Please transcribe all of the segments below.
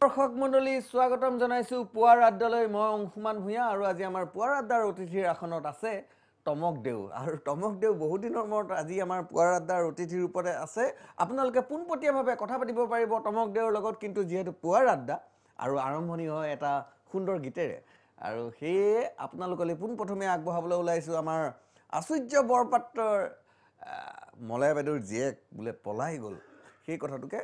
দৰ্শক মণ্ডলী স্বাগতম জনাইছো পুৱাৰ আড্ডালৈ মই অংশুমান ভূঞা আৰু আজি আমাৰ পুৱাৰ আড্ডাৰ অতিথিৰ আসনত আছে টমক দেউ আৰু টমক দেউ বহু দিনৰ মূৰত আজি আমাৰ পুৱাৰ আড্ডাৰ অতিথিৰ ৰূপতে আছে আপোনালোকে পোনপটীয়াভাৱে কথা পাতিব পাৰিব টমক দেউৰ লগত কিন্তু যিহেতু পুৱাৰ আড্ডা আৰু আৰম্ভণি হয় এটা সুন্দৰ গীতেৰে আৰু সেয়ে আপোনালোকলৈ পোনপ্ৰথমে আগবঢ়াবলৈ ওলাইছো আমাৰ আচুৰ্য বৰপাত্ৰৰ মলয়া বাইদেউৰ জীয়েক বোলে পলাই গ'ল সেই কথাটোকে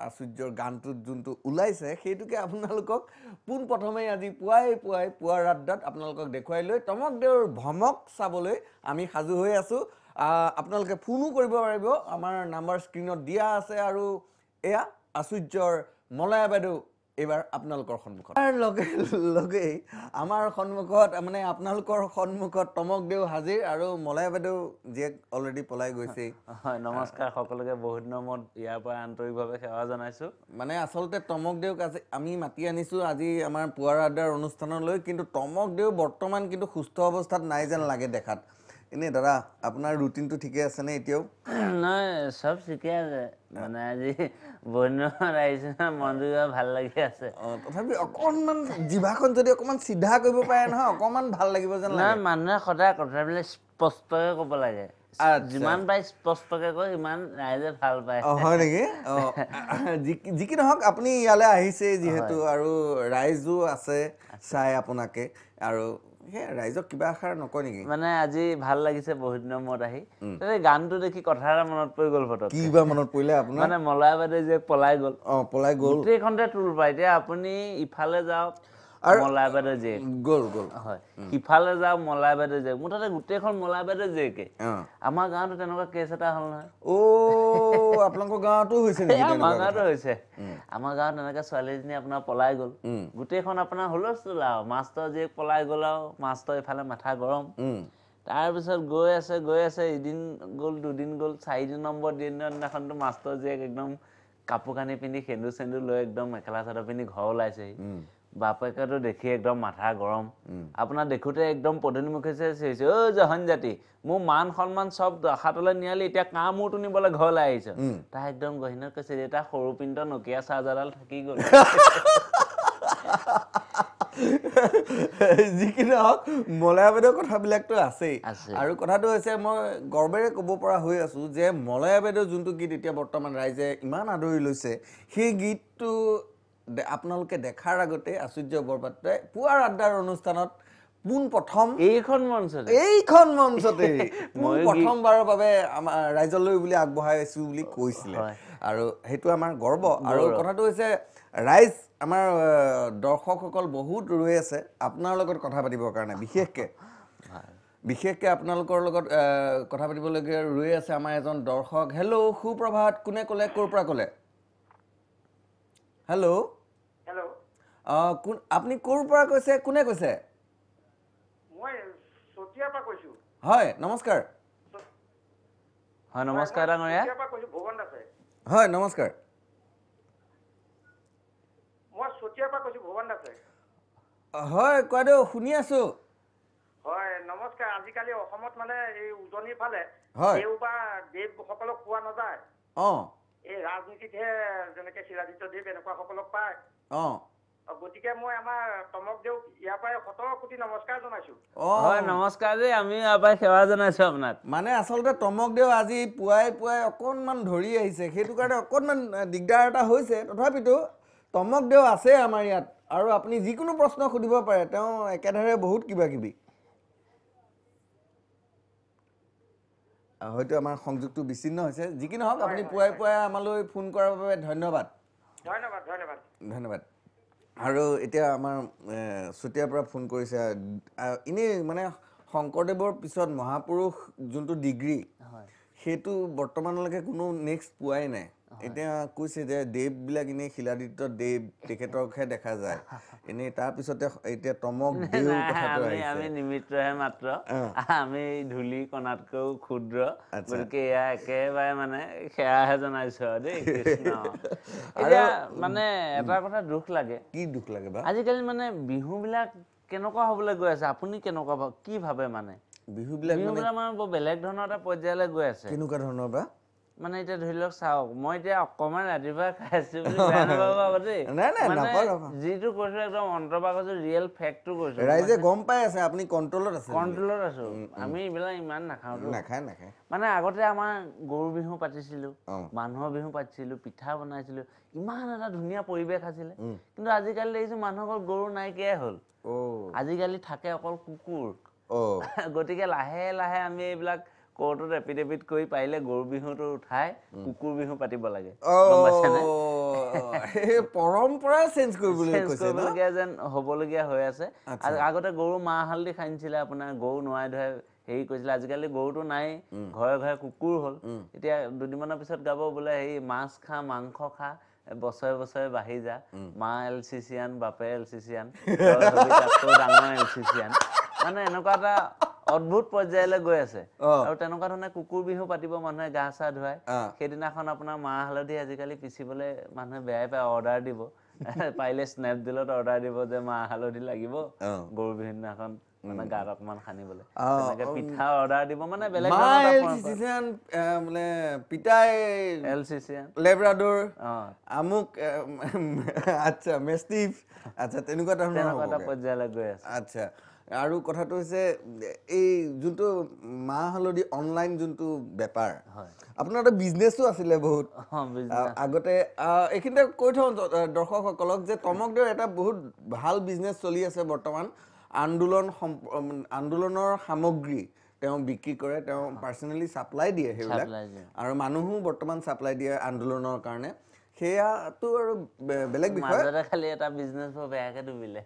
আচুৰ্যৰ গানটোত যোনটো ওলাইছে সেইটোকে আপোনালোকক পোনপ্ৰথমে আজি পুৱাৰ আড্ডাত আপোনালোকক দেখুৱাই লৈ টমক দেউৰ ভমক চাবলৈ আমি সাজু হৈ আছো আপোনালোকে ফোনো কৰিব পাৰিব আমাৰ নাম্বাৰ স্ক্ৰীনত দিয়া আছে আৰু এয়া আচুৰ্যৰ মলয়া বাইদেউ এবাৰ আপোনালোকৰ সন্মুখত তাৰ লগে আমাৰ সন্মুখত মানে আপোনালোকৰ সন্মুখত টমক দেউ হাজিৰ আৰু মলয়া বাইদেউ জীয়েক অলৰেডি পলাই গৈছে হয় নমস্কাৰ সকলোকে বহুত দিনৰ মূৰত ইয়াৰ পৰা আন্তৰিকভাৱে সেৱা জনাইছো মানে আচলতে টমক দেউক আমি মাতি আনিছো আজি আমাৰ পুৱাৰ আড্ডাৰ অনুষ্ঠানলৈ কিন্তু টমক দেউ বৰ্তমান কিন্তু সুস্থ অৱস্থাত নাই যেন লাগে দেখাত এনে দাদা আপোনাৰ ৰুটিনটো ঠিকে আছে নে এতিয়াও নাই সব ঠিকে আছে মানে আজি বন্যত আহিছে না মনটো ভাল লাগি আছে তথাপি অকণমান জিভাখন যদি অকণমান চিধা কৰিব পাৰে নহয় অকণমান ভাল লাগিব যেন লাগে নাই মানুহে সদায় কথাবিলাক স্পষ্টকৈ ক'ব লাগে যিমান পাই স্পষ্টকৈ কয় সিমান ৰাইজে ভাল পায় হয় নেকি যি কি নহওক আপুনি ইয়ালৈ আহিছে যিহেতু আৰু ৰাইজো আছে চাই আপোনাকে আৰু সেই ৰাইজক কিবা আশাৰ নকয় নেকি মানে আজি ভাল লাগিছে বহুত দিনৰ মূৰত আহি গানটো দেখি কথা এটা মনত পৰি গ'ল ফটককে কি বা মনত পৰিলে আপোনাৰ মানে মলয়া বাইদেউ যে পলাই গ'ল পলাই গ'ল গোটেইখনতে তোল পায় এতিয়া আপুনি ইফালে যাওক মলয়া বাইদেউ জীয়েক গ'ল হয় সিফালে যাওক মলয়া বাইদেউ জীয়েক মুঠতে গোটেইখন মলয়া বাইদেউ জীয়েকে আমাৰ গাঁৱতো তেনেকুৱা কেছ এটা হ'ল নহয় আপোনালোকৰ গাঁৱতো হৈছে নেকি আমাৰ গাঁৱতো হৈছে আমাৰ গাঁৱত তেনেকে ছোৱালীজনী আপোনাৰ পলাই গ'ল গোটেইখন আপোনাৰ হুলস্থুল আৰু মাষ্টৰ জীয়েক পলাই গ'ল আৰু মাষ্টৰ ইফালে মাথা গৰম তাৰপিছত গৈ আছে এদিন গ'ল দুদিন গ'ল 4 নম্বৰ দিনাখনতো মাষ্টৰ জীয়েক একদম কাপোৰ কানি পিন্ধি সেন্দুৰ চেন্দুৰ লৈ একদম মেখেলা চাদৰ পিন্ধি ঘৰ ওলাইছেহি বাপেকেতো দেখি একদম মাথা গৰম আপোনাৰ দেখোতে একদম পদনিমুখে চাইছে অ জহন জাতি মোৰ মান সন্মান চব হাতলৈ নিয়ালি এতিয়া কাঁ মূৰটো নিবলৈ ঘৰলৈ আহিছ তাই একদম গহীনত কৈছে দেউতা সৰু পিন্ত নকিয়া চাৰ্জাৰডাল থাকি গ'ল যি কি নহওক মলয়া বাইদেউৰ কথাবিলাকতো আছেই আৰু কথাটো হৈছে মই গৰ্বেৰে ক'ব পৰা হৈ আছো যে মলয়া বাইদেউ যোনটো গীত এতিয়া বৰ্তমান ৰাইজে ইমান আদৰি লৈছে সেই গীতটো আপোনালোকে দেখাৰ আগতে আচুৰ্য বৰপাত্ৰই পুৱাৰ আড্ডাৰ অনুষ্ঠানত পোনপ্ৰথম এইখন মঞ্চতে প্ৰথমবাৰৰ বাবে আমাৰ ৰাইজলৈ বুলি আগবঢ়াইছো বুলি কৈছিলে আৰু সেইটো আমাৰ গৰ্ব আৰু কথাটো হৈছে ৰাইজ আমাৰ দৰ্শকসকল বহুত ৰৈ আছে আপোনাৰ লগত কথা পাতিবৰ কাৰণে বিশেষকৈ আপোনালোকৰ লগত কথা পাতিবলগীয়া ৰৈ আছে আমাৰ এজন দৰ্শক হেল্ল' সুপ্ৰভাত কোনে ক'লে ক'ৰ পৰা ক'লে হেল্ল' আপুনি ক'ৰ পৰা কৈছে কোনে কৈছে হয় নমস্কাৰ হয় নমস্কাৰ ডাঙৰীয়া হয় নমস্কাৰ হয় কোৱাদেউ শুনি আছো হয় নমস্কাৰ আজিকালি অসমত মানে এই উজনিৰ ফালে দেউ বা দেৱসকলক পোৱা নাযায় এই ৰাজনীতিতহে যেনেকে শিলাদিত্য দেৱ এনেকুৱা সকলক পায় গতিকে মই আমাৰ টমক দেউক ইয়াৰ পৰাই 100 কোটি নমস্কাৰ জনাইছো হয় নমস্কাৰ দেই আমি ইয়াৰ পৰাই সেৱা জনাইছো আপোনাক মানে আচলতে টমক দেউ আজি পুৱাই অকণমান ধৰি আহিছে সেইটো কাৰণে অকণমান দিগদাৰ এটা হৈছে তথাপিতো টমক দেউ আছে আমাৰ ইয়াত আৰু আপুনি যিকোনো প্ৰশ্ন সুধিব পাৰে তেওঁ একেধাৰে বহুত কিবা কিবি হয়তো আমাৰ সংযোগটো বিচ্ছিন্ন হৈছে যি কি নহওক আপুনি পুৱাই আমালৈ ফোন কৰাৰ বাবে ধন্যবাদ আৰু এতিয়া আমাৰ চুতীয়াৰ পৰা ফোন কৰিছে এনেই মানে শংকৰদেৱৰ পিছত মহাপুৰুষ যোনটো ডিগ্ৰী সেইটো বৰ্তমানলৈকে কোনো নেক্সট পোৱাই নাই এতিয়া কৈছে যে দেৱবিলাক এনেই শিলাদিত্য দেৱ তেখেতকহে দেখা যায় এনেই তাৰপিছতে এতিয়া টমক দেউ কথাটো আহিছে আমি নিমিত্ৰহে মাত্ৰ আমি ধূলি কণাতকৈও ক্ষুদ্ৰ গতিকে এয়া একেবাৰে মানে সেৱাহে জনাইছো আৰু দেই কৃষ্ণ এতিয়া মানে এটা কথা দুখ লাগে কি দুখ লাগে বা আজিকালি মানে বিহুবিলাক কেনেকুৱা হ'বলৈ গৈ আছে আপুনি কেনেকুৱা কি ভাবে মানে বিহুবিলাক মানে বৰ বেলেগ ধৰণৰ এটা পৰ্যায়লৈ গৈ আছে কেনেকুৱা ধৰণৰ বা মানে এতিয়া ধৰি লওক চাওক মই এতিয়া অকমান ৰাতিপুৱা খাইছো বুলি বেয়া নাপাব দেই মানে যিটো কৈছো একদম অন্তৰপা কৈছো ৰিয়েল ফেক্টটো কৈছো ৰাইজে গম পাই আছে আপুনি কন্ট্ৰলত আছে কন্ট্ৰলত আছো আমি এইবিলাক ইমান নাখাওতো নাখায় মানে আগতে আমাৰ গৰু বিহু পাতিছিলো মানুহৰ বিহু পাতিছিলো পিঠা বনাইছিলো ইমান এটা ধুনীয়া পৰিৱেশ আছিলে কিন্তু আজিকালি দেখিছো মানুহৰ গৰু নাইকিয়াই হ'ল আজিকালি থাকে অকল কুকুৰ গতিকে লাহে লাহে আমি এইবিলাক কোৰ্টত এফিডেভিট কৰি পাৰিলে গৰু বিহুটো উঠাই কুকুৰ বিহু পাতিব লাগে গম পাইছেনে পৰম্পৰা চেঞ্জ কৰিবলগীয়া যেন হ'বলগীয়া হৈ আছে আগতে গৰু মাহ হালধি খান্দিছিলে আপোনাৰ গৰু নোৱাই ধৰে হেৰি কৰিছিলে আজিকালি গৰুটো নাই ঘৰে ঘৰে কুকুৰ হ'ল এতিয়া দুদিনমানৰ পিছত গাব বোলে হেৰি মাছ খা মাংস খা বছৰে বছৰে বাঢ়ি যা মা এলচিচিয়ান বাপে এলচিচিয়ান তাতকৈ ডাঙৰ এলচিচিয়ান মানে এনেকুৱা এটা অদ্ভুত পৰ্যায়লৈ গৈ আছে আৰু তেনেকুৱা ধৰণে কুকুৰ বিহু পাতিব মানুহে গা চা ধুৱাই সেইদিনাখন আপোনাৰ মাহ হালধি আজিকালি পিচিবলৈ মানুহে বেয়াই পায় অৰ্ডাৰ দিব পাৰিলে স্নেপডিলত অৰ্ডাৰ দিব যে মাহ হালধি লাগিব গৰু বিহু দিনাখন মানে গাত অকমান সানিবলৈ তেনেকে পিঠা অৰ্ডাৰ দিব মানে বেলেগ মানে পিতাই এলচিচিয়ান লেব্ৰাডৰ আমুক আচ্ছা মেষ্টিফ আচ্ছা তেনেকুৱা ধৰণৰ এটা পৰ্যায়লৈ গৈ আছে আচ্ছা আৰু কথাটো হৈছে এই যোনটো মাহ হালধি অনলাইন যোনটো বেপাৰ আপোনাৰ এটা বিজনেছো আছিলে বহুত আগতে এইখিনিতে কৈ থওঁ দৰ্শকসকলক যে টমকদেউৰ এটা বহুত ভাল বিজনেছ চলি আছে বৰ্তমান আন্দোলনৰ সামগ্ৰী তেওঁ বিক্ৰী কৰে তেওঁ পাৰ্চনেলি ছাপ্লাই দিয়ে সেইবিলাক আৰু মানুহো বৰ্তমান ছাপ্লাই দিয়ে আন্দোলনৰ কাৰণে সেয়াটো আৰু বেলেগ বিষয় খালি এটা বিজনেছ বেয়াকে ডুবিলে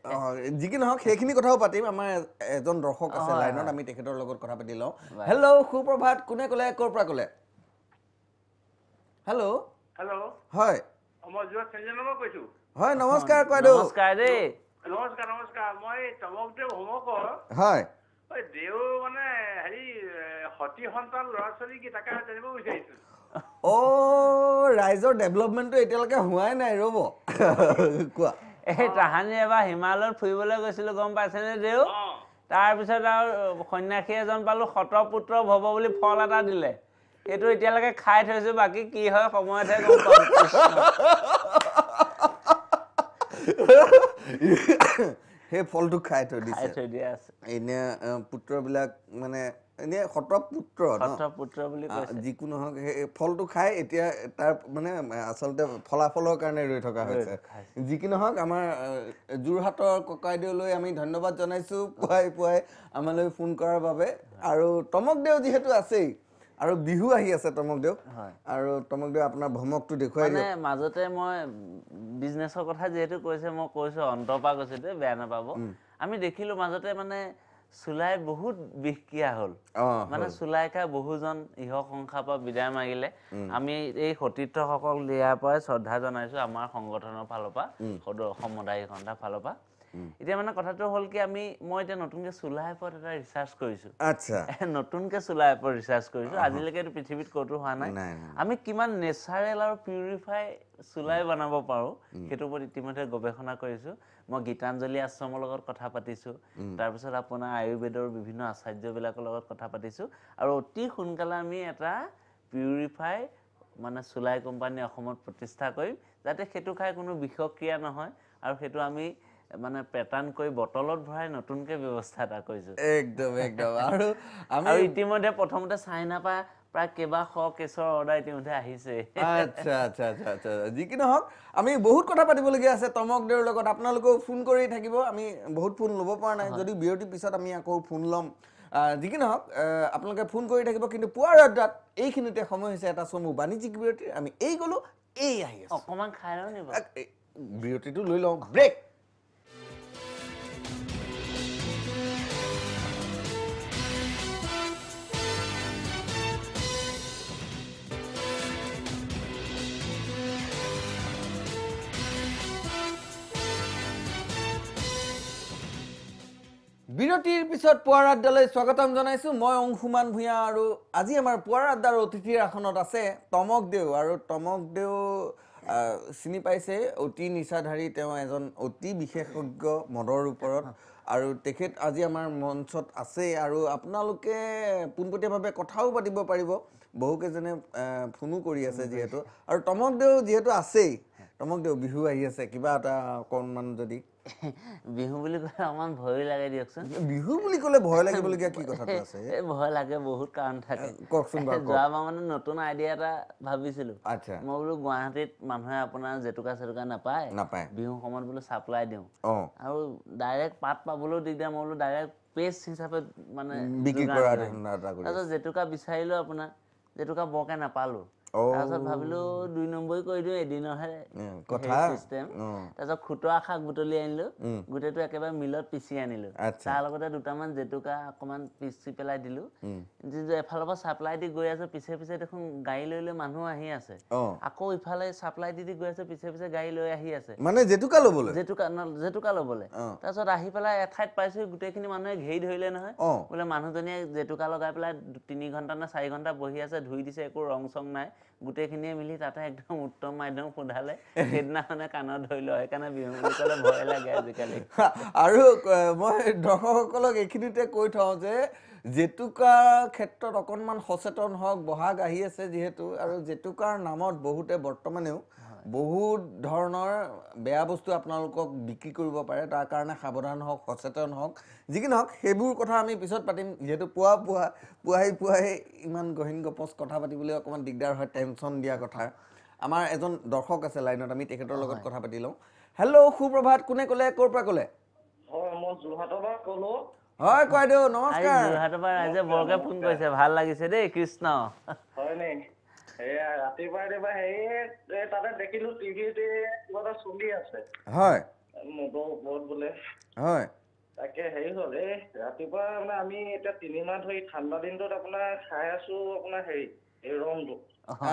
যি কি নহওক সেইখিনি কথাও পাতিম আমাৰ এজন দৰ্শক আছে লাইনত আমি তেখেতৰ লগত কথা পাতি লওঁ হেল্ল' সুপ্ৰভাত কোনে ক'লে ক'ৰ পৰা ক'লে হেল্ল' হয় হয় নমস্কাৰ বাইদেউ নমস্কাৰ দেই নমস্কাৰ মই টমকদেউ হোমকৰ হয় দেউ মানে হেৰি সতি সন্তান ল'ৰা ছোৱালী কি তাকে জানিব বিচাৰিছো ৰাইজৰ ডেভেলপমেণ্টটো এতিয়ালৈকে হোৱাই নাই ৰ'ব কোৱা এই তাহানি এবাৰ হিমালয়ত ফুৰিবলৈ গৈছিলো গম পাইছেনে দেউ তাৰপিছত আৰু সন্যাসী এজন পালো শতপুত্ৰ ভৱ বুলি ফল এটা দিলে সেইটো এতিয়ালৈকে খাই থৈছো বাকী কি হয় সময়তহে গম পাম সেই ফলটো খাই থৈ দিছে এনে পুত্ৰবিলাক মানে এনে শতপুত্ৰ বুলি যিকোনো হওক সেই ফলটো খাই এতিয়া তাৰ মানে আচলতে ফলাফলৰ কাৰণে ৰৈ থকা হৈছে যি কি নহওক আমাৰ যোৰহাটৰ ককাইদেউলৈ আমি ধন্যবাদ জনাইছো পুৱাই আমালৈ ফোন কৰাৰ বাবে আৰু টমকদেউ যিহেতু আছেই আৰু বিহু আহি আছে টমকদেউ আৰু টমকদেউ আপোনাৰ ভ্ৰমকটো দেখুৱাই মানে মাজতে মই বিজনেছৰ কথা যিহেতু কৈছে মই কৈছো অন্তৰপা কৈছো দেই বেয়া নাপাব আমি দেখিলো মাজতে মানে চুলাই বহুত বিষক্ৰিয়া হ'ল মানে চুলাই খাই বহুজন ইহ সংসাৰ পৰা বিদায় মাগিলে আমি এই সতীৰ্থসকল দিয়াৰ পৰাই শ্ৰদ্ধা জনাইছো আমাৰ সংগঠনৰ ফালৰ পৰা সমুদায়িক সন্থাৰ ফালৰ পৰা এতিয়া মানে কথাটো হ'ল কি মই এতিয়া নতুনকে চুলাই ওপৰত এটা ৰিচাৰ্চ কৰিছো আচ্ছা নতুনকে চুলাই ওপৰত ৰিচাৰ্চ কৰিছো আজিলৈকে পৃথিৱীত ক'তো হোৱা নাই আমি কিমান নেচাৰেল আৰু পিউৰিফাই চুলাই বনাব পাৰো সেইটোৰ ওপৰত ইতিমধ্যে গৱেষণা কৰিছো মই গীতাঞ্জলি আশ্ৰমৰ লগত কথা পাতিছো তাৰপিছত আপোনাৰ আয়ুৰ্বেদৰ বিভিন্ন আচাৰ্যবিলাকৰ লগত কথা পাতিছো আৰু অতি সোনকালে আমি এটা পিউৰিফাই মানে চুলাই কোম্পানী অসমত প্ৰতিষ্ঠা কৰিম যাতে সেইটো খাই কোনো বিষক্ৰিয়া নহয় আৰু সেইটো আমি মানে পেটাৰ্ণ কৰি বটলত ভৰাই নতুনকে ব্যৱস্থা এটা কৰিছো একদম আৰু আমি ইতিমধ্যে প্ৰথমতে চাইনা পৰা প্ৰায় কেইবা শ কেছৰ অৰ্ডাৰ ইতিমধ্যে আহিছে আচ্ছা যি কি নহওক আমি বহুত কথা পাতিবলগীয়া আছে টমকদেউৰ লগত আপোনালোকেও ফোন কৰি থাকিব আমি বহুত ফোন ল'ব পৰা নাই যদি বিৰতিৰ পিছত আমি আকৌ ফোন ল'ম যি কি নহওক আপোনালোকে ফোন কৰি থাকিব কিন্তু পুৱাৰ আড্ডাত এইখিনিতে সময় হৈছে এটা চমু বাণিজ্যিক বিৰতিৰ আমি গ'লো আহি আছো অকণমান খাই লওঁ নি বিৰতিটো লৈ লওঁ ব্ৰেক বিৰতিৰ পিছত পুৱাৰ আড্ডালৈ স্বাগতম জনাইছো মই অংশুমান ভূঞা আৰু আজি আমাৰ পুৱাৰ আড্ডাৰ অতিথিৰ আসনত আছে টমকদেউ আৰু টমকদেউ চিনি পাইছে অতি নিচাধাৰী তেওঁ এজন অতি বিশেষজ্ঞ মদৰ ওপৰত আৰু তেখেত আজি আমাৰ মঞ্চত আছে আৰু আপোনালোকে পোনপটীয়াভাৱে কথাও পাতিব পাৰিব বহুকেইজনে ফোনো কৰি আছে যিহেতু আৰু টমকদেউ যিহেতু আছেই টমকদেউ বিহু আহি আছে কিবা এটা অকণমান যদি বিহু বুলি ক'লে অকণমান ভয় লাগে দিয়কচোন বিহু বুলি ক'লে ভয় লাগিবলগীয়া কি কথাটো আছে এই ভয় লাগে বহুত কাৰণ থাকে কওকচোন বাৰু যোৱাবাৰ মানে নতুন আইডিয়া এটা ভাবিছিলোঁ আচ্ছা মই বোলো গুৱাহাটীত মানুহে আপোনাৰ জেতুকা চেতুকা নাপায় বিহু সময়ত বোলো ছাপ্লাই দিওঁ আৰু ডাইৰেক্ট পাত পাবলৈও দিগদাৰ মই বোলো ডাইৰেক্ট পেষ্ট হিচাপে মানে বিক্ৰী কৰা তাৰপিছত জেতুকা বিচাৰিলোঁ আপোনাৰ জেতুকা বৰকৈ নাপালোঁ তাৰপিছত ভাবিলোঁ 2 নম্বৰী কৰি দিওঁ এদিনৰহে চিষ্টেম তাৰপিছত খুতৰা শাক বুটলি আনিলোঁ গোটেইটো একেবাৰে মিলত পিচি আনিলোঁ তাৰ লগতে দুটামান জেতুকা অকণমান পিচি পেলাই দিলোঁ এফালৰ পৰা ছাপ্লাই দি গৈ আছোঁ পিছে পিছে দেখোন গাড়ী লৈ লৈ মানুহ আহি আছে আকৌ ইফালে ছাপ্লাই দি গৈ আছোঁ পিছে পিছে গাড়ী লৈ আহি আছে মানে জেতুকা ল'বলৈ জেতুকা ল'বলৈ তাৰপিছত আহি পেলাই এঠাইত পাইছোঁ গোটেইখিনি মানুহে ঘেৰি ধৰিলে নহয় বোলে মানুহজনীয়ে জেতুকা লগাই পেলাই 3 ঘণ্টা নে 4 ঘণ্টা বহি আছে ধুই দিছে একো ৰং চং নাই গোটেইখিনিয়ে মিলি তাতে একদম উত্তম মাধ্যম সোধালে সেইদিনাখনে কাণত ধৰি লয় সেইকাৰণে বিহু বুলি ক'লে ভয় লাগে আজিকালি আৰু মই দৰ্শকসকলক এইখিনিতে কৈ থওঁ যে জেতুকাৰ ক্ষেত্ৰত অকণমান সচেতন হওক বহাগ আহি আছে যিহেতু আৰু জেতুকাৰ নামত বহুতে বৰ্তমানেও বহুত ধৰণৰ বেয়া বস্তু আপোনালোকক বিক্ৰী কৰিব পাৰে তাৰ কাৰণে সাৱধান হওক সচেতন হওক যি কি নহওক সেইবোৰ কথা আমি পিছত পাতিম যিহেতু পুৱাই ইমান গহীন গপচ কথা পাতিবলৈ অকণমান দিগদাৰ হয় টেনশ্যন দিয়া কথা আমাৰ এজন দৰ্শক আছে লাইনত আমি তেখেতৰ লগত কথা পাতি লওঁ হেল্ল' সুপ্ৰভাত কোনে ক'লে ক'ৰ পৰা ক'লে হয় মই যোৰহাটৰ পৰা ক'লো হয় কয়দেউ নমস্কাৰ যোৰহাটৰ পৰা ৰাইজে বৰকে ফোন কৰিছে ভাল লাগিছে দেই কৃষ্ণ হয় নে ৰাতিপুৱা তাতে দেখিলো টিভিতে কিবা এটা চলি আছে হয় মদৰ ওপৰত বোলে হয় তাকে হেৰি হ'ল ৰাতিপুৱা মানে আমি এতিয়া 3 মাহ ধৰি ঠাণ্ডা দিনটোত আপোনাৰ খাই আছো আপোনাৰ এই ৰংটো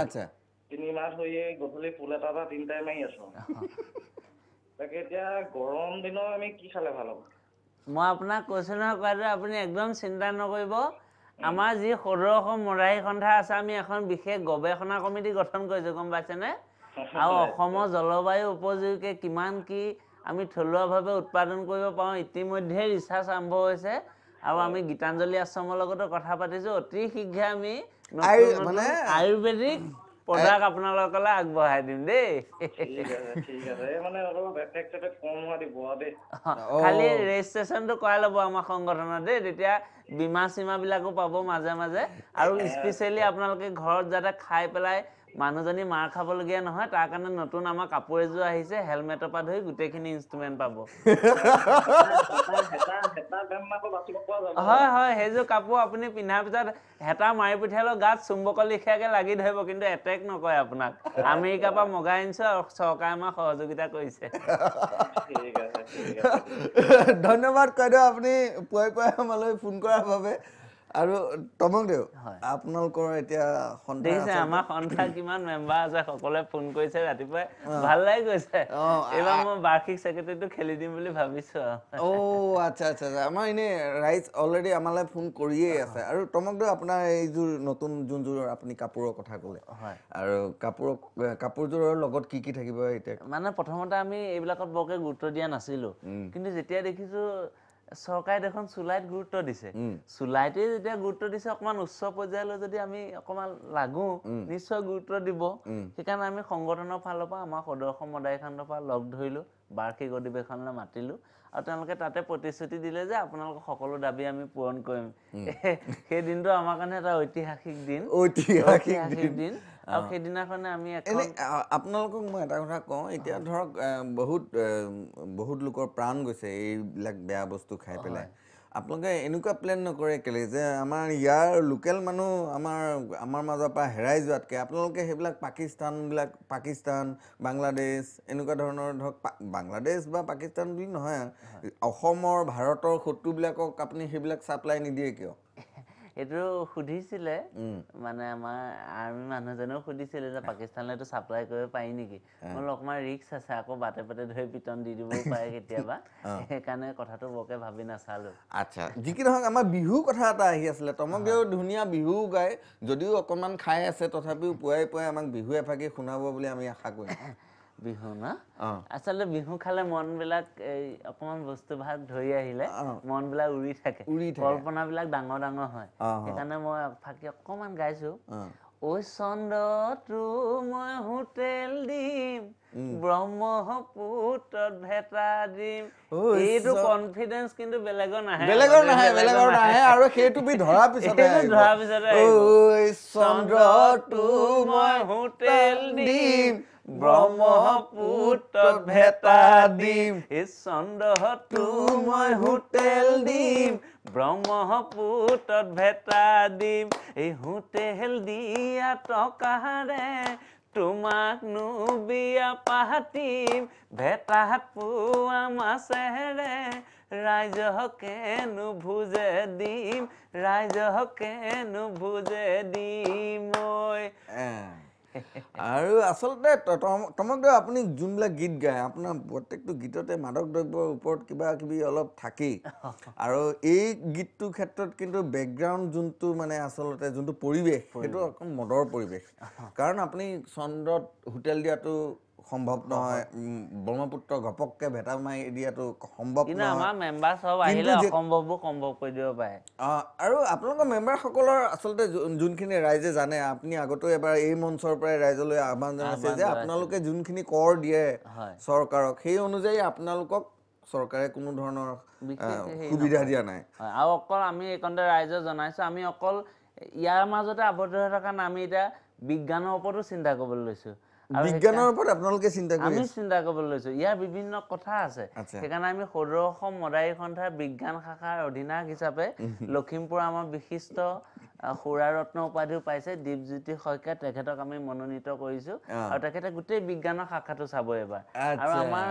আচ্ছা 3 মাহ ধৰি গধূলি ফুল এটা 3 টাইম মাৰি আছো তাকে এতিয়া গৰম দিনৰ আমি কি খালে ভাল হ'ব মই আপোনাক কৈছোঁ নহয় কোৱাটো আপুনি একদম চিন্তা নকৰিব আমাৰ যি সদৌ অসম মদাহী সন্থা আছে আমি এখন বিশেষ গৱেষণা কমিটি গঠন কৰিছোঁ গম পাইছেনে আৰু অসমৰ জলবায়ু উপযোগীকৈ কিমান কি আমি থলুৱাভাৱে উৎপাদন কৰিব পাৰোঁ ইতিমধ্যে ৰিচাৰ্চ আৰম্ভ হৈছে আৰু আমি গীতাঞ্জলি আশ্ৰমৰ লগতো কথা পাতিছোঁ অতি শীঘ্ৰে আমি আয়ুৰ্বেদিক প্ৰডাক্ট আপোনালোকলৈ আগবঢ়াই দিম দেই খালি ৰেজিষ্ট্ৰেশ্যনটো কৰাই ল'ব আমাৰ সংগঠনত দেই তেতিয়া বীমা চিমাবিলাকো পাব মাজে মাজে আৰু স্পেচিয়েলি আপোনালোকে ঘৰত যাতে খাই পেলাই মানুহজনী মাৰ খাবলগীয়া নহয় তাৰ কাৰণে নতুন আমাৰ কাপোৰ এযোৰ আহিছে হেলমেটৰ পৰা ধৰি গোটেইখিনি ইনষ্ট্ৰুমেণ্ট পাব হয় হয় সেইযোৰ কাপোৰ আপুনি পিন্ধাৰ পিছত হেতা মাৰি পঠিয়ালেও গাত চুম্বকৰ লেখীয়াকৈ লাগি ধৰিব কিন্তু এটেক নকৰে আপোনাক আমেৰিকাৰ পৰা মগাই আনিছোঁ আৰু চৰকাৰে আমাক সহযোগিতা কৰিছে ধন্যবাদ কয়দেউ আপুনি পুৱাই আমালৈ ফোন কৰাৰ বাবে আৰু টমকদেউ আপোনালোকৰ এতিয়া দেখিছে আমাৰ সন্থা কিমান মেম্বাৰ আছে সকলোৱে ফোন কৰিছে ৰাতিপুৱাই ভাল লাগি গৈছে এইবাৰ মই বাৰ্ষিক ছেক্ৰেটাৰীটো খেলি দিম বুলি ভাবিছো আচ্ছা আমাৰ এনেই ৰাইজ অলৰেডি আমালৈ ফোন কৰিয়েই আছে আৰু টমকদেউ আপোনাৰ এইযোৰ নতুন যোনযোৰ আপুনি কাপোৰৰ কথা ক'লে আৰু কাপোৰযোৰৰ লগত কি থাকিব এতিয়া মানে প্ৰথমতে আমি এইবিলাকত বৰকে গুৰুত্ব দিয়া নাছিলো কিন্তু যেতিয়া দেখিছো চৰকাৰে দেখোন চুলাইত গুৰুত্ব দিছে চুলাইতে যেতিয়া গুৰুত্ব দিছে অকণমান উচ্চ পৰ্যায়লৈ যদি আমি অকণমান লাগো নিশ্চয় গুৰুত্ব দিব সেইকাৰণে আমি সংগঠনৰ ফালৰ পৰা আমাৰ সদৌ অসম মদাহী সন্থাৰ পৰা লগ ধৰিলো বাৰ্ষিক অধিৱেশনলৈ মাতিলো আৰু তেওঁলোকে তাতে প্ৰতিশ্ৰুতি দিলে যে আপোনালোকৰ সকলো দাবী আমি পূৰণ কৰিম সেই দিনটো আমাৰ কাৰণে এটা ঐতিহাসিক দিন আৰু সেইদিনাখনে আমি আপোনালোকক মই এটা কথা কওঁ এতিয়া ধৰক বহুত লোকৰ প্ৰাণ গৈছে এইবিলাক বেয়া বস্তু খাই পেলাই আপোনালোকে এনেকুৱা প্লেন নকৰে কেলে যে আমাৰ ইয়াৰ লোকেল মানুহ আমাৰ মাজৰ পৰা হেৰাই যোৱাতকৈ আপোনালোকে সেইবিলাক পাকিস্তান বাংলাদেশ এনেকুৱা ধৰণৰ ধৰক বাংলাদেশ বা পাকিস্তান বুলি নহয় অসমৰ ভাৰতৰ শত্ৰুবিলাকক আপুনি সেইবিলাক ছাপ্লাই নিদিয়ে কিয় এইটো সুধিছিলে মানে আমাৰ আৰ্মি মানুহজনেও সুধিছিলে যে পাকিস্তানলৈতো ছাপ্লাই কৰিব পাৰি নেকি মই অকণমান ৰিক্স আছে আকৌ বাটে ধৰি পিটন দি দিবও পাৰে কেতিয়াবা সেইকাৰণে কথাটো বৰকে ভাবি নাচালো আচ্ছা যি কি নহওক আমাৰ বিহু কথা এটা আহি আছিলে টমকদেউ ধুনীয়া বিহু গায় যদিও অকণমান খাই আছে তথাপিও পুৱাই আমাক বিহু এফাকি শুনাব বুলি আমি আশা কৰিম বিহু না আচলতে বিহু খালে মনবিলাক এই অকমান বস্তু ভাগ ধৰি আহিলে মনবিলাক উৰি থাকে কল্পনাবিলাক ডাঙৰ ডাঙৰ হয় সেইকাৰণে মই ফাকি অকমান গাইছো ঐ চন্দ্ৰটো মই হোটেল দিম ব্ৰহ্মপুত্ৰত ভেটা দিম এইটো কনফিডেন্স কিন্তু বেলেগৰ নাহে আৰু সেইটো বি ধৰা পিছতে ঐ চন্দ্ৰটো মই হোটেল দিম ব্ৰহ্মপুত্ৰত ভেটা দিম এই চন্দ্ৰটো মই হোটেল দিম ব্ৰহ্মপুত্ৰত ভেটা দিম এই হোটেল দিয়া টকাৰে তোমাক বিয়া পাতিম ভেটাত পোৱা মাছেৰে ৰাইজকে নুভুজে দিম আৰু আচলতে টমক দেউ আপুনি যোনবিলাক গীত গায় আপোনাৰ প্ৰত্যেকটো গীততে মাদক দ্ৰব্যৰ ওপৰত কিবা কিবি অলপ থাকেই আৰু এই গীতটোৰ ক্ষেত্ৰত কিন্তু বেকগ্ৰাউণ্ড যোনটো মানে আচলতে যোনটো পৰিৱেশ সেইটো অকণ মদৰ পৰিৱেশ কাৰণ আপুনি চন্দ্ৰত হোটেল দিয়াটো সম্ভৱ নহয় ব্ৰহ্মপুত্ৰ ঘপককে ভেটা মাৰি দিয়াটো সম্ভৱ নহয় আমাৰ মেম্বাৰ সব আহিলে অসম্ভৱবোৰ সম্ভৱ কৰি দিব পাৰে আৰু আপোনালোকৰ মেম্বাৰসকলৰ আচলতে যোনখিনি ৰাইজে জানে আপুনি আগতেও এবাৰ এই মঞ্চৰ পৰাই ৰাইজলৈ আহ্বান জনাইছে যে আপোনালোকে যোনখিনি কৰ দিয়ে চৰকাৰক সেই অনুযায়ী আপোনালোকক চৰকাৰে কোনো ধৰণৰ সুবিধা দিয়া নাই আৰু অকল আমি এইকণতে ৰাইজক জনাইছো আমি অকল ইয়াৰ মাজতে আবদ্ধ হৈ থকা আমি এতিয়া বিজ্ঞানৰ ওপৰতো চিন্তা কৰিবলৈ লৈছো বিজ্ঞানৰ ওপৰত আপোনালোকে চিন্তা কৰি আমি চিন্তা কৰিবলৈ লৈছো ইয়াৰ বিভিন্ন কথা আছে সেইকাৰণে আমি সদৌ অসম মদাৰী সন্থাৰ বিজ্ঞান শাখাৰ অধিনায়ক হিচাপে লখিমপুৰ আমাৰ বিশিষ্ট সুৰাৰত্ন উপাধিও পাইছে দীপজ্যোতি শইকীয়া তেখেতক আমি মনোনীত কৰিছো আৰু তেখেতে গোটেই বিজ্ঞানৰ শাখাটো চাব এবাৰ আৰু আমাৰ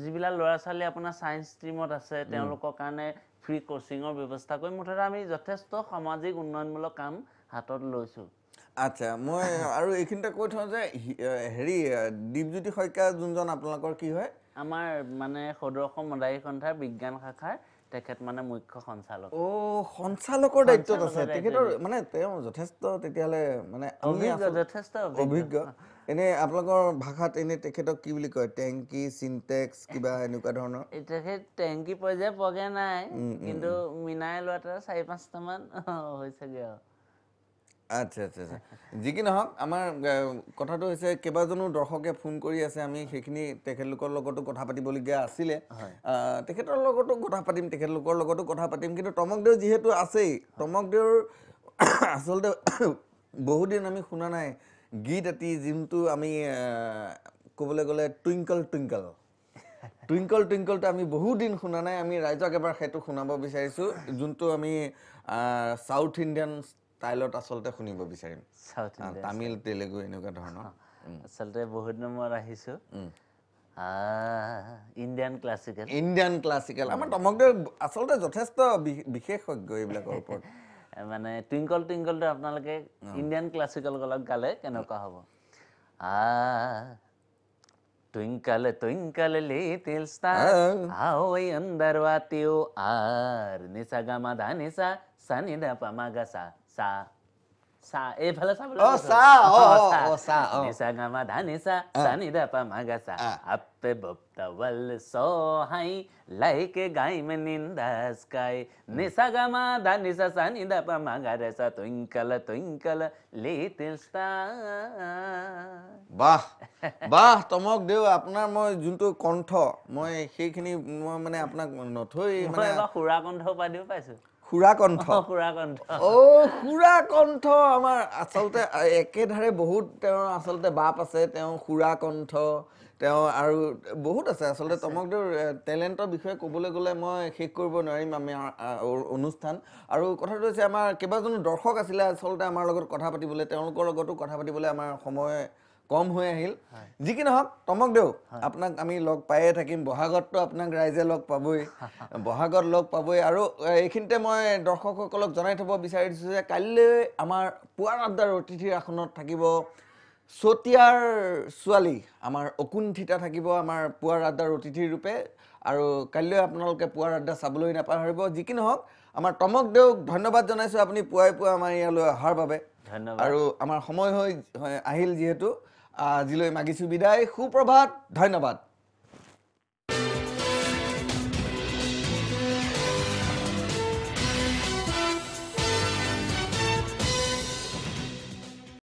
যিবিলাক ল'ৰা ছোৱালী আপোনাৰ ছায়েন্স ষ্ট্ৰীমত আছে তেওঁলোকৰ কাৰণে ফ্ৰী কোচিঙৰ ব্যৱস্থা কৰি মুঠতে আমি যথেষ্ট সামাজিক উন্নয়নমূলক কাম হাতত লৈছো আচ্ছা মই আৰু এইখিনিতে কৈ থওঁ যে হেৰি দীপজ্যোতি শইকীয়া যোনজন আপোনালোকৰ কি হয় আমাৰ মানে সদৌ অসম মদাৰী সন্থাৰ বিজ্ঞান শাখাৰ তেখেত মানে মুখ্য সঞ্চালক সঞ্চালকৰ দায়িত্বত আছে তেখেতৰ মানে তেওঁ যথেষ্ট তেতিয়াহ'লে মানে যথেষ্ট অভিজ্ঞ এনে আপোনালোকৰ ভাষাত এনে তেখেতক কি বুলি কয় টেংকি চিনটেক্স কিবা এনেকুৱা ধৰণৰ তেখেত টেংকি পৰ্যায় পোৱাগে নাই কিন্তু মিনাই লোৱাতে 4-5টা মান হৈছেগে আৰু আচ্ছা আচ্ছা আচ্ছা যি কি নহওক আমাৰ কথাটো হৈছে কেইবাজনো দৰ্শকে ফোন কৰি আছে আমি সেইখিনি তেখেতলোকৰ লগতো কথা পাতিবলগীয়া আছিলে তেখেতৰ লগতো কথা পাতিম তেখেতলোকৰ লগতো কথা পাতিম কিন্তু টমক দেউ যিহেতু আছেই টমক দেউৰ আচলতে বহুদিন আমি শুনা নাই গীত এটি যোনটো আমি ক'বলৈ গ'লে টুইংকল টুইংকল টুইংকল টুইংকলটো আমি বহুদিন শুনা নাই আমি ৰাইজক এবাৰ সেইটো শুনাব বিচাৰিছোঁ যোনটো আমি সাউথ ইণ্ডিয়ান ষ্টাইলত আচলতে শুনিব বিচাৰিম তামিল তেলেগু এনেকুৱা ধৰণৰ আচলতে বহুত নম্বৰ আহিছো ইণ্ডিয়ান ক্লাছিকেল আমাৰ টমক দেউ আচলতে যথেষ্ট বিশেষজ্ঞ এইবিলাকৰ ওপৰত মানে টুইংকল টুইংকলটো আপোনালোকে ইণ্ডিয়ান ক্লাছিকেল গলত গালে কেনেকুৱা হ'ব Twinkle, twinkle, little star, how I wonder what you are. Nisa gama da nisa, sa ni da pa ma ga sa. Sa, phala sa phala. Sa. Nisa gama da nisa, sa ni da pa ma ga sa. Up above the world so high, like a diamond in the sky. Nisa gama da nisa, sa ni da pa ma ga sa. Twinkle, twinkle, little star. বাহ টমক দেউ আপোনাৰ মই যোনটো কণ্ঠ মই সেইখিনি মই মানে আপোনাক নথৈ মানে সুৰা কণ্ঠ উপাধিও পাইছো সুৰা কণ্ঠ সুৰা কণ্ঠ আমাৰ আচলতে একেধাৰে বহুত তেওঁৰ আচলতে বাপ আছে তেওঁ সুৰা কণ্ঠ তেওঁ আৰু বহুত আছে আচলতে টমক দেউৰ টেলেণ্টৰ বিষয়ে ক'বলৈ গ'লে মই শেষ কৰিব নোৱাৰিম আমি অনুষ্ঠান আৰু কথাটো হৈছে আমাৰ কেইবাজনো দৰ্শক আছিলে আচলতে আমাৰ লগত কথা পাতিবলৈ তেওঁলোকৰ লগতো কথা পাতিবলৈ আমাৰ সময় কম হৈ আহিল যি কি নহওক টমক দেউ আপোনাক আমি লগ পায়ে থাকিম বহাগতটো আপোনাক ৰাইজে লগ পাবই বহাগত লগ পাবই আৰু এইখিনিতে মই দৰ্শকসকলক জনাই থ'ব বিচাৰিছোঁ যে কাইলৈ আমাৰ পুৱাৰ আড্ডাৰ অতিথিৰ আসনত থাকিব চতিয়াৰ ছোৱালী আমাৰ অকুণ্ঠিতা থাকিব আমাৰ পুৱাৰ আড্ডাৰ অতিথিৰ ৰূপে আৰু কাইলৈ আপোনালোকে পুৱাৰ আড্ডা চাবলৈ নাপাহৰিব যি কি নহওক আমাৰ টমক দেউক ধন্যবাদ জনাইছোঁ আপুনি পুৱাই আমাৰ ইয়ালৈ অহাৰ বাবে আৰু আমাৰ সময় হৈ আহিল যিহেতু আজিলৈ মাগিছোঁ বিদায়। সুপ্ৰভাত, ধন্যবাদ।